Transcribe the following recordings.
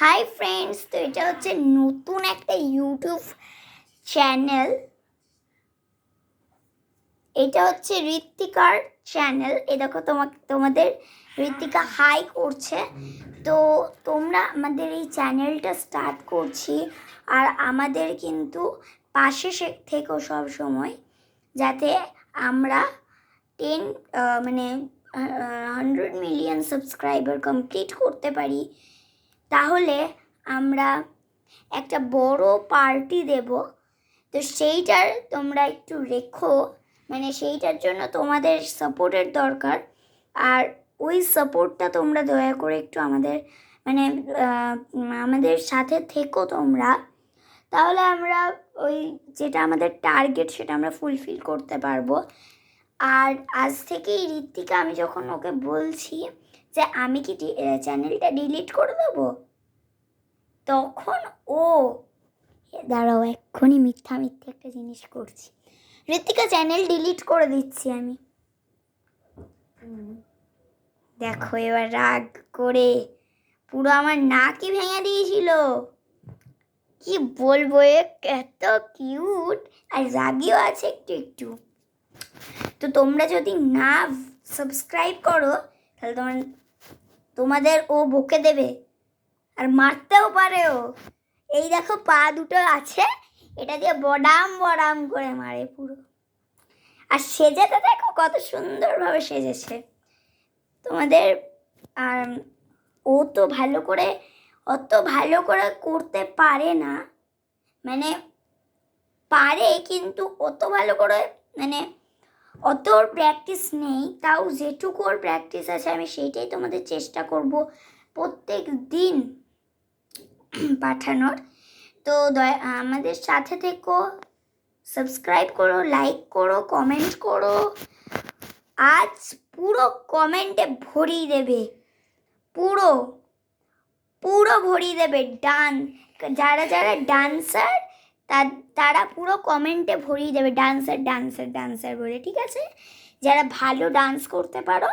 Hi friends, তো এটা হচ্ছে নতুন একটা ইউটিউব চ্যানেল। এটা হচ্ছে ঋত্বিকার চ্যানেল। এ দেখো তোমাদের ঋত্বিকা হাই করছে। তো তোমরা আমাদের এই চ্যানেলটা স্টার্ট করছি, আর আমাদের কিন্তু পাশে থেকো সব সময়, যাতে আমরা 100 মিলিয়ন সাবস্ক্রাইবার কমপ্লিট করতে পারি। তাহলে আমরা একটা বড় পার্টি দেব। তো সেইটার তোমরা একটু রেখো, সেইটার জন্য তোমাদের সাপোর্টের দরকার। আর ওই সাপোর্টটা তোমরা দয়া করে একটু আমাদের সাথে থেকো তোমরা। তাহলে আমরা ওই যেটা আমাদের টার্গেট সেটা আমরা ফুলফিল করতে পারবো। আর আজ থেকেই ঋত্বিকা, আমি যখন ওকে বলছি যে আমি কি চ্যানেলটা ডিলিট করে দেবো, তখন ও দাঁড়াও, এক্ষুনি মিথ্যা একটা জিনিস করছি। ঋত্বিকা, চ্যানেল ডিলিট করে দিচ্ছি আমি। দেখো এবার রাগ করে পুরো আমার নাকই ভেঙে দিয়েছিল। কি বলবো, এত কিউট আর রাগিও আছে একটু একটু। তো তোমরা যদি না সাবস্ক্রাইব করো তাহলে তোমাদের ও বকে দেবে, আর মারতেও পারে ও। এই দেখো পা দুটো আছে, এটা দিয়ে বডাম বডাম করে মারে পুরো। আর সেজেতে দেখো কত সুন্দরভাবে সেজেছে তোমাদের। আর ও তো অত ভালো করে করতে পারে না, পারে কিন্তু অত ভালো করে অত ওর প্র্যাকটিস নেই। তাও যেটুকু ওর প্র্যাকটিস আছে আমি সেইটাই তোমাদের চেষ্টা করব প্রত্যেক দিন পাঠানোর। তো আমাদের সাথে থেকো, সাবস্ক্রাইব করো, লাইক করো, কমেন্ট করো। আজ পুরো কমেন্টে ভরিয়ে দেবে, পুরো ভরিয়ে দেবে যারা যারা ডান্সার তারা পুরো কমেন্টে ভরিয়ে দেবে ডান্সার বলে, ঠিক আছে? যারা ভালো ডান্স করতে পারো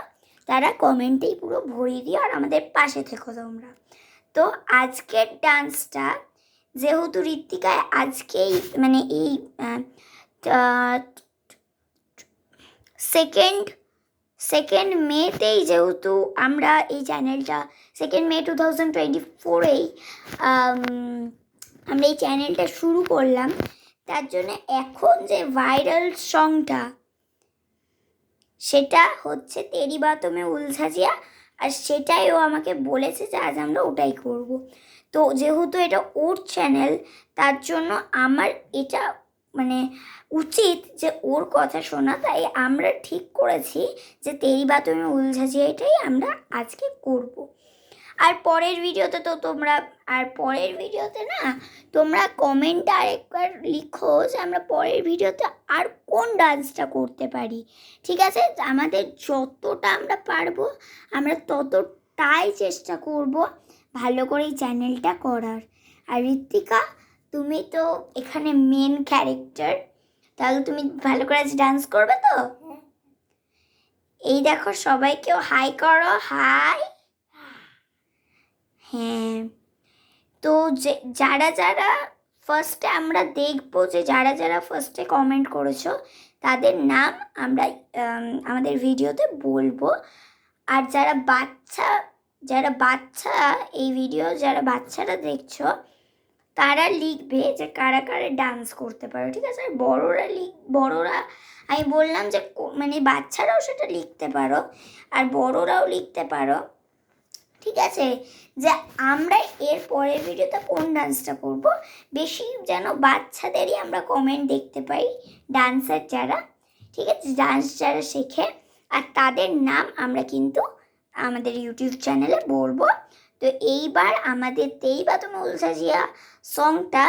তারা কমেন্টেই পুরো ভরিয়ে দিও, আর আমাদের পাশে থেকো তোমরা। তো আজকের ডান্সটা যেহেতু ঋত্বিকায় আজকেই এই সেকেন্ড মেতেই, যেহেতু আমরা এই চ্যানেলটা 2 মে 2024 আমরা এই চ্যানেলটা শুরু করলাম, তার জন্য এখন যে ভাইরাল সংটা সেটা হচ্ছে তেরি বাতোঁ মে উলঝা জিয়া। আর সেটাই ও আমাকে বলেছে যে আজ আমরা ওটাই করব। তো যেহেতু এটা ওর চ্যানেল, তার জন্য আমার এটা উচিত যে ওর কথা শোনা। তাই আমরা ঠিক করেছি যে তেরি বাতোঁ মে উলঝা জিয়া এটাই আমরা আজকে করব। আর পরের ভিডিওতে তোমরা কমেন্টে আরেকবার লিখো যে আমরা পরের ভিডিওতে আর কোন ডান্সটা করতে পারি, ঠিক আছে? আমাদের যতটা আমরা পারবো আমরা ততটাই চেষ্টা করব ভালো করে এই চ্যানেলটা করার। আর ঋত্বিকা, তুমি তো এখানে মেন ক্যারেক্টার, তাহলে তুমি ভালো করে ডান্স করবে তো? এই দেখো, সবাইকেও হাই করো, হাই। হ্যাঁ, তো যারা যারা ফার্স্টে আমরা দেখবো যে যারা ফার্স্টে কমেন্ট করেছো তাদের নাম আমরা আমাদের ভিডিওতে বলবো। আর যারা বাচ্চা এই ভিডিও যারা বাচ্চারা দেখছো তারা লিখবে যে কারা কারা ডান্স করতে পারো, ঠিক আছে? আর বড়রা আমি বললাম যে বাচ্চারাও সেটা লিখতে পারো, আর বড়রাও লিখতে পারো, ঠিক আছে? যে আমরা এর পরের ভিডিওতে কোন ডান্সটা করব, বেশি যেন বাচ্চাদেরই আমরা কমেন্ট দেখতে পাই, ডান্সার যারা, ঠিক আছে, ডান্স যারা শেখে। আর তাদের নাম আমরা কিন্তু আমাদের ইউটিউব চ্যানেলে বলবো। তো এইবার আমাদের তেরি বাতোঁ মে উলঝা জিয়া সংটা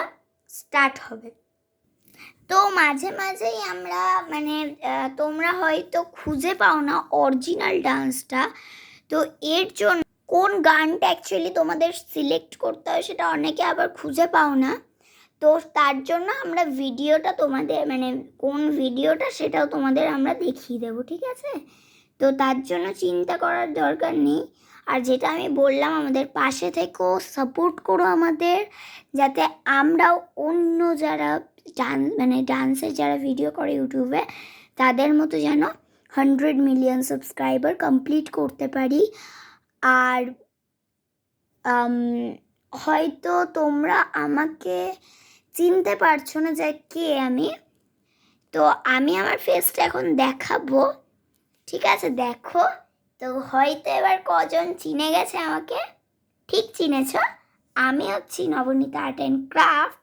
স্টার্ট হবে। তো মাঝে মাঝেই আমরা তোমরা হয়তো খুঁজে পাও না অরিজিনাল ডান্সটা। তো এর জন্য কোন গানটা অ্যাকচুয়ালি তোমাদের সিলেক্ট করতে হয় সেটা অনেকে আবার খুঁজে পাও না। তো তার জন্য আমরা ভিডিওটা তোমাদের কোন ভিডিওটা সেটাও তোমাদের আমরা দেখিয়ে দেবো, ঠিক আছে? তো তার জন্য চিন্তা করার দরকার নেই। আর যেটা আমি বললাম, আমাদের পাশে থেকেও সাপোর্ট করো আমাদের, যাতে আমরাও অন্য যারা ডান্সের যারা ভিডিও করে ইউটিউবে, তাদের মতো যেন 100 মিলিয়ন সাবস্ক্রাইবার কমপ্লিট করতে পারি। আর হয়তো তোমরা আমাকে চিনতে পারছো না যে কে আমি, তো আমি আমার ফেসটা এখন দেখাবো, ঠিক আছে? দেখো, তো হয়তো এবার কজন চিনে গেছে আমাকে। ঠিক চিনেছ, আমি হচ্ছি নবনীতা আর্ট অ্যান্ড ক্রাফট।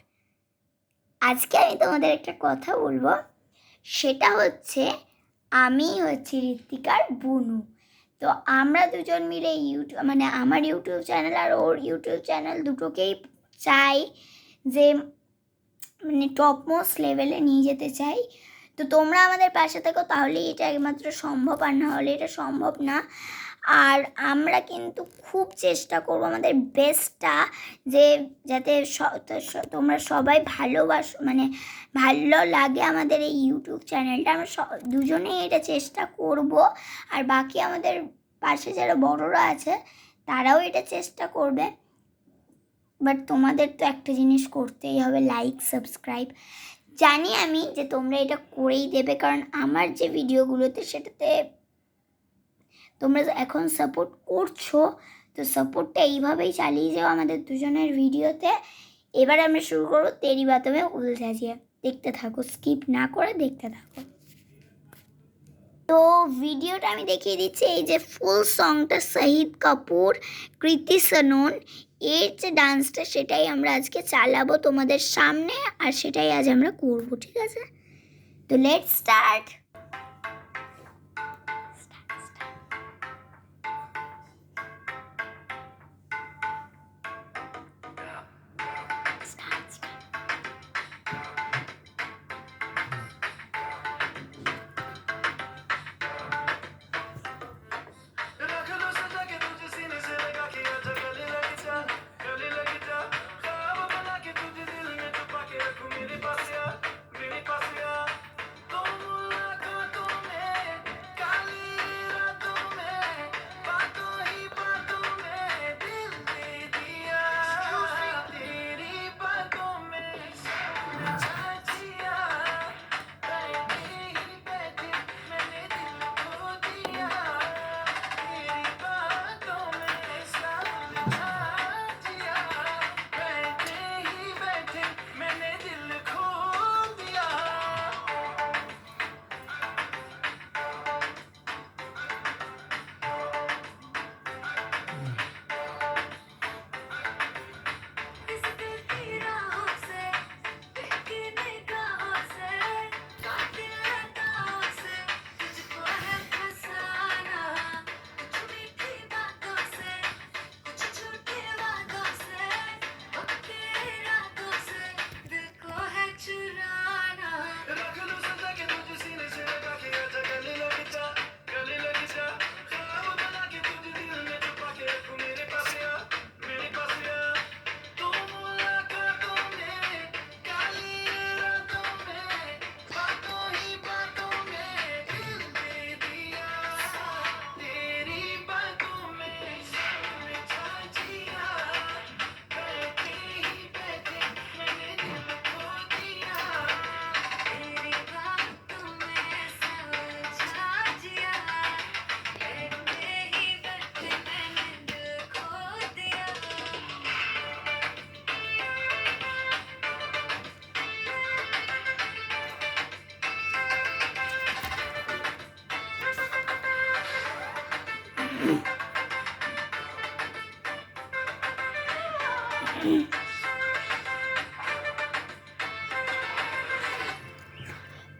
আজকে আমি তোমাদের একটা কথা বলবো, সেটা হচ্ছে আমি হচ্ছি ঋত্বিকার বুনু। তো আমরা দুজন মিলে আমার ইউটিউব চ্যানেল আর ওর ইউটিউব চ্যানেল দুটোকেই চাই যে টপ মোস্ট লেভেলে নিয়ে যেতে চাই। তো তোমরা আমাদের পাশে থেকো, তাহলেই এটা একমাত্র সম্ভব, আর না হলে এটা সম্ভব না। আর আমরা কিন্তু খুব চেষ্টা করব আমাদের বেস্টটা, যে যাতে তোমরা সবাই ভালোবাসো, ভালো লাগে আমাদের এই ইউটিউব চ্যানেলটা। আমরা দুজনেই এটা চেষ্টা করব, আর বাকি আমাদের পাশে যারা বড়রা আছে তারাও এটা চেষ্টা করবে। বাট তোমাদের তো একটা জিনিস করতেই হবে, লাইক সাবস্ক্রাইব। জানি আমি যে তোমরা এটা করেই দেবে, কারণ আমার যে ভিডিওগুলোতে সেটাতে তোমরা এখন সাপোর্ট করছো। তো সাপোর্টটা এইভাবেই চালিয়ে যাও আমাদের দুজনের ভিডিওতে। এবার আমরা শুরু করবো তেরি বাতোं में उलझा जिया। দেখতে থাকো, স্কিপ না করে দেখতে থাকো। তো ভিডিওটা আমি দেখিয়ে দিচ্ছি। এই যে ফুল সংটা শাহিদ কাপুর, কৃতি সনন এর যে ডান্সটা, সেটাই আমরা আজকে চালাবো তোমাদের সামনে, আর সেটাই আজ আমরা করবো, ঠিক আছে? তো লেটস স্টার্ট।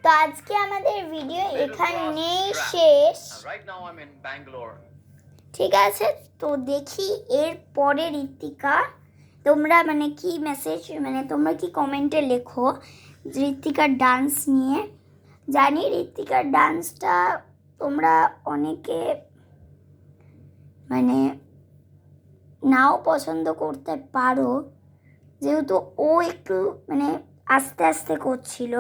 তো আজকে আমাদের ভিডিও এখানেই শেষ, ঠিক আছে? তো দেখি এর পরে ঋত্বিকা, তোমরা কি মেসেজ, তোমরা কি কমেন্টে লেখো ঋত্বিকার ডান্স নিয়ে। জানি ঋত্বিকার ডান্সটা তোমরা অনেকে নাও পছন্দ করতে পারো, যেহেতু ও একটু আস্তে আস্তে করছিল।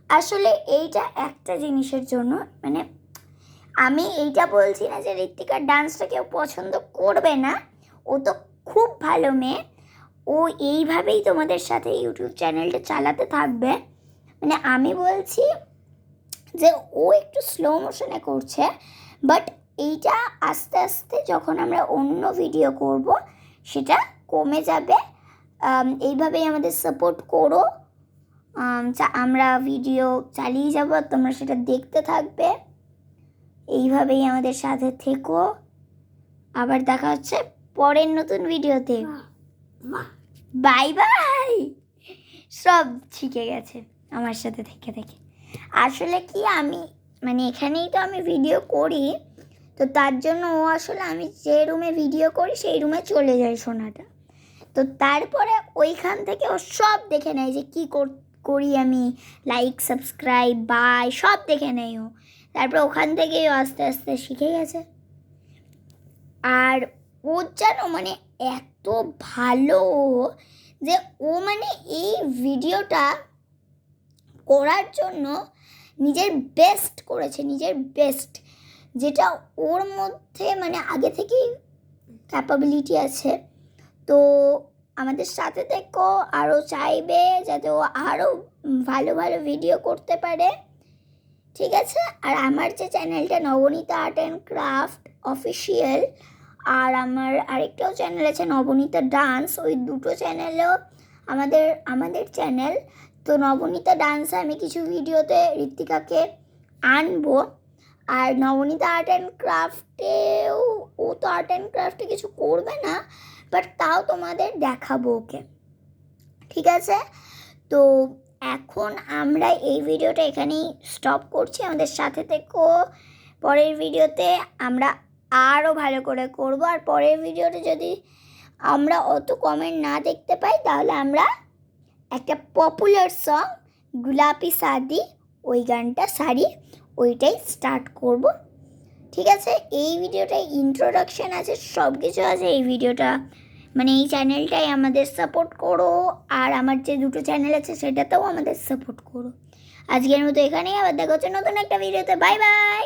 আসলে এইটা একটা জিনিসের জন্য, আমি এইটা বলছি না যে ঋত্বিকার ডান্সটা কেউ পছন্দ করবে না, ও তো খুব ভালো মেয়ে, ও এইভাবেই তোমাদের সাথে ইউটিউব চ্যানেলটা চালাতে থাকবে। মানে আমি বলছি যে ও একটু স্লো মোশনে করছে, বাট এইটা আস্তে আস্তে যখন আমরা অন্য ভিডিও করব সেটা কমে যাবে। এইভাবেই আমাদের সাপোর্ট করো, আমরা ভিডিও চালিয়ে যাব, তোমরা সেটা দেখতে থাকবে, এইভাবেই আমাদের সাথে থেকো। আবার দেখা হচ্ছে পরের নতুন ভিডিওতে। Bye bye. সব শিখে গেছে আমার সাথে থেকে থেকে। আসলে কি আমি মানে এখানেই তো আমি ভিডিও করি, তো তার জন্য ও আসলে আমি যে রুমে ভিডিও করি সেই রুমে চলে যায় সোনাটা, তো তারপরে ওইখান থেকে ও সব দেখে নেয় যে কী করি আমি, লাইক সাবস্ক্রাইব বাই সব দেখে নেয় ও। তারপরে ওখান থেকেই ও আস্তে আস্তে শিখে গেছে। আর ও যেন মানে এত ভালো যে ও মানে এই ভিডিওটা করার জন্য নিজের বেস্ট করেছে, নিজের বেস্ট, যেটা ওর মধ্যে মানে আগে থেকেই ক্যাপাবিলিটি আছে। তো আমাদের সাথে থেকো, আরও চাইবে যাতে ও আরও ভালো ভালো ভিডিও করতে পারে, ঠিক আছে? আর আমার যে চ্যানেলটা Nabanita art and craft official, আর আমার আরেকটাও চ্যানেল আছে নবনীতা ডান্স, ওই দুটো চ্যানেলেও আমাদের চ্যানেল। তো নবনীতা ডান্সে আমি কিছু ভিডিওতে ঋত্বিকাকে আনবো, আর নবনীতা আর্ট অ্যান্ড ক্রাফটেও ও তো আর্ট অ্যান্ড ক্রাফটে কিছু করবে না, বাট তাও তোমাদের দেখাবো ওকে, ঠিক আছে? তো এখন আমরা এই ভিডিওটা এখানেই স্টপ করছি। আমাদের সাথে থেকো, পরের ভিডিওতে আমরা আরও ভালো করে করব। আর পরের ভিডিওতে যদি আমরা অত কমেন্ট না দেখতে পাই তাহলে আমরা একটা পপুলার সং গুলাপি শাদি, ওই গানটা শাড়ি, ওইটাই স্টার্ট করব, ঠিক আছে? এই ভিডিওটায় ইন্ট্রোডাকশান আছে, সব কিছু আছে এই ভিডিওটা, মানে এই চ্যানেলটাই আমাদের সাপোর্ট করো, আর আমার যে দুটো চ্যানেল আছে সেটাতেও আমাদের সাপোর্ট করো। আজকের মতো এখানেই, আবার দেখা হচ্ছে নতুন একটা ভিডিওতে। Bye bye.